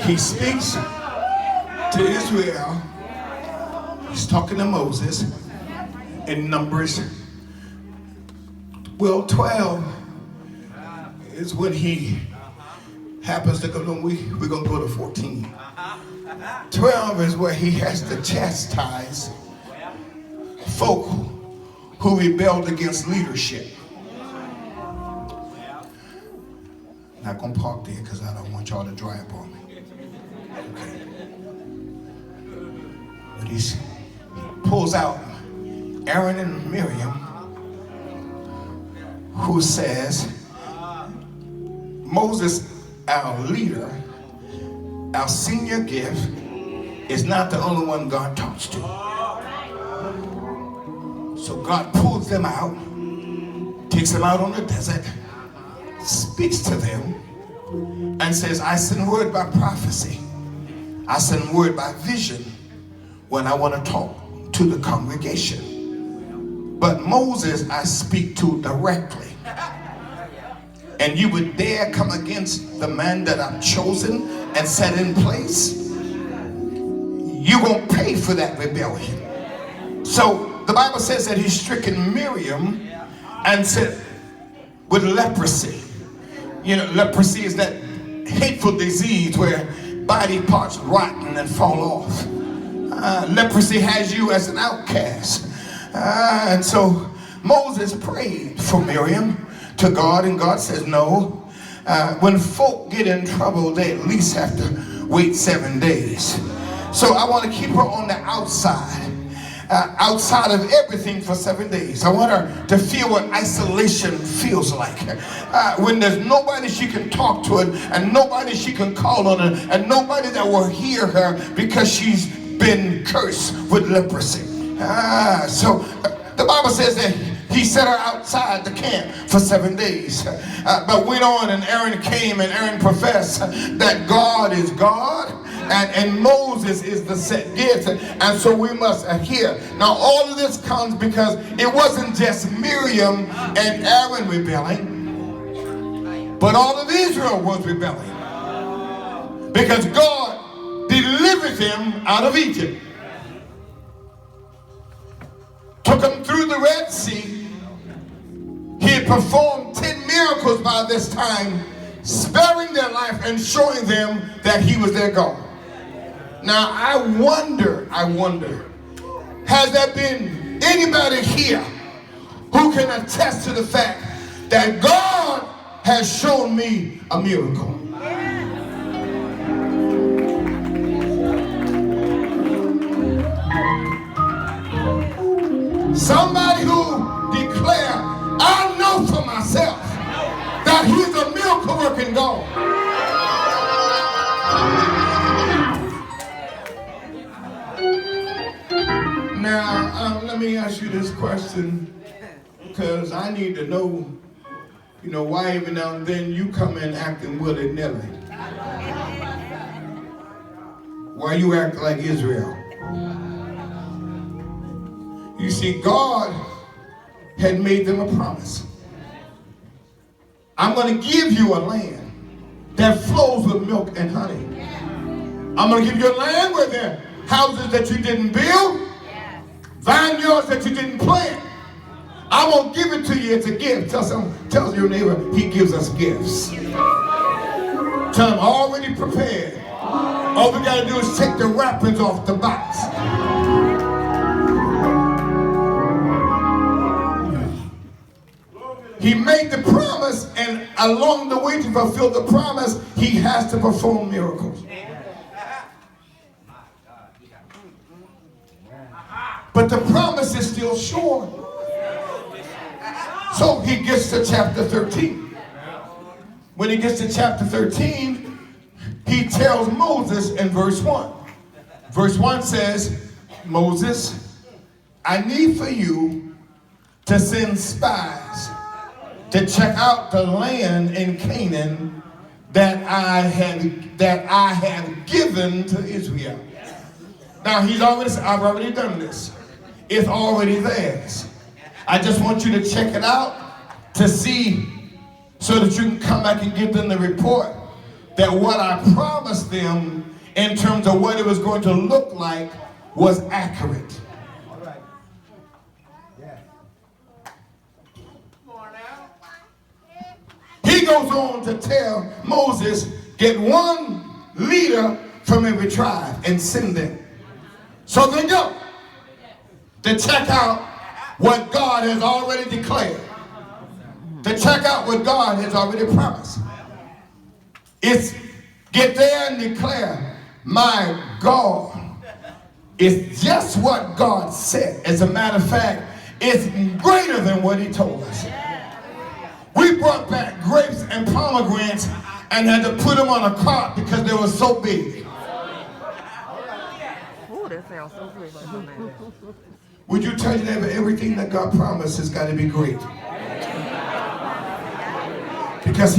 He speaks to Israel. He's talking to Moses in Numbers. Well, 12 is when he happens to go. We're going to go to 14. 12 is where he has to chastise folk who rebelled against leadership. Not going to park there because I don't want y'all to drive on me. Okay. But he pulls out Aaron and Miriam, who says, Moses, our leader, our senior gift, is not the only one God talks to. So God pulls them out, takes them out on the desert, speaks to them, and says, I send word by prophecy. I send word by vision when I want to talk to the congregation. But Moses, I speak to directly. And you would dare come against the man that I've chosen and set in place, you're going to pay for that rebellion. So the Bible says that he's stricken Miriam and said with leprosy. You know, leprosy is that hateful disease where body parts rotten and fall off. Leprosy has you as an outcast. And so Moses prayed for Miriam to God, and God says no. When folk get in trouble, they at least have to wait 7 days. So I want to keep her on the outside of everything for 7 days. I want her to feel what isolation feels like. When there's nobody she can talk to, and nobody she can call on, and nobody that will hear her because she's been cursed with leprosy. So the Bible says that he set her outside the camp for 7 days. But went on, and Aaron came, and Aaron professed that God is God, and Moses is the set gift, and so we must adhere. Now all of this comes because it wasn't just Miriam and Aaron rebelling, but all of Israel was rebelling. Because God delivered them out of Egypt. Took them through the Red Sea. He had performed 10 miracles by this time, sparing their life and showing them that he was their God. Now I wonder, has there been anybody here who can attest to the fact that God has shown me a miracle? Somebody who declare, I know for myself that he's a miracle working God. Now, let me ask you this question, because I need to know, why every now and then you come in acting willy-nilly. Why you act like Israel? You see, God had made them a promise. I'm going to give you a land that flows with milk and honey. I'm going to give you a land where there are houses that you didn't build, vineyards that you didn't plant. I won't give it to you as a gift. Tell your neighbor, he gives us gifts. Tell him, already prepared. All we got to do is take the wrappings off the box. He made the promise, and along the way to fulfill the promise, he has to perform miracles. But the promise is still sure. So he gets to chapter 13. When he gets to chapter 13, he tells Moses in verse 1. Verse 1 says, Moses, I need for you to send spies to check out the land in Canaan that I have given to Israel. Now I've already done this. It's already theirs. I just want you to check it out to see, so that you can come back and give them the report that what I promised them in terms of what it was going to look like was accurate. All right. Yeah. He goes on to tell Moses, get one leader from every tribe and send them. So they go to check out what God has already declared, to check out what God has already promised. It's get there and declare, my God is just what God said. As a matter of fact, it's greater than what he told us. We brought back grapes and pomegranates and had to put them on a cart because they were so big. Oh, that sounds so good. Would you tell your neighbor everything that God promised has got to be great? Because